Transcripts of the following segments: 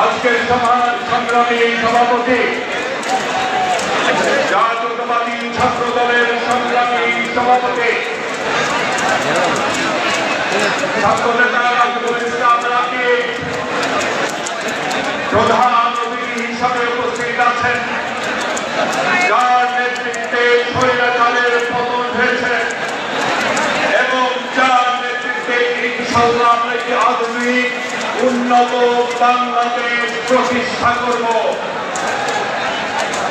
আজকের সভার সংগ্রামী সভাপতি জাতীয়তাবাদী ছাত্র দলের সংগ্রামী সভাপতি ছাত্র নেতা রাকিবুল ইসলাম রাকিব প্রধান অতিথি হিসাবে উপস্থিত আছেন, যার নেতৃত্বে স্বৈরাচারের পতন হয়েছে এবং যার নেতৃত্বে ইনশাআল্লাহ আমরা একটি আধুনিক উন্নত বাংলাদেশ প্রতিষ্ঠা করব।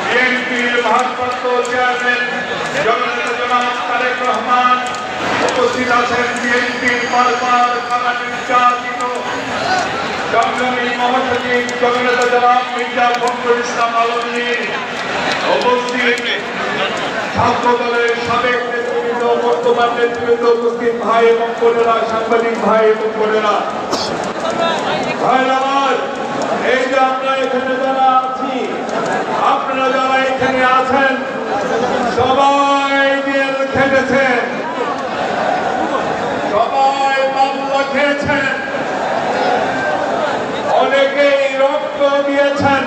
বিএনপির ভারপ্রাপ্ত চেয়ারম্যান জনাব তারেক রহমান উপস্থিত আছেন, বিএনপির বারবার কারা নির্যাতিত সংগ্রামী মহাসচিব জনাব মির্জা ফখরুল ইসলাম আলমগীর উপস্থিত, ছাত্র দলের সাবেক নেতৃবৃন্দ, বর্তমান নেতৃবৃন্দ উপস্থিত, ভাই এবং বোনেরা, সাংবাদিক ভাই এবং বোনেরা, এই যে আমরা এখানে যারা আছি, আপনারা যারা এখানে আছেন সবাই জেল খেটেছেন, সবাই মামলা খেয়েছেন, অনেকেই রক্ত দিয়েছেন,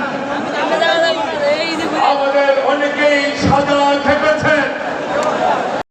আমাদের অনেকেই সাজা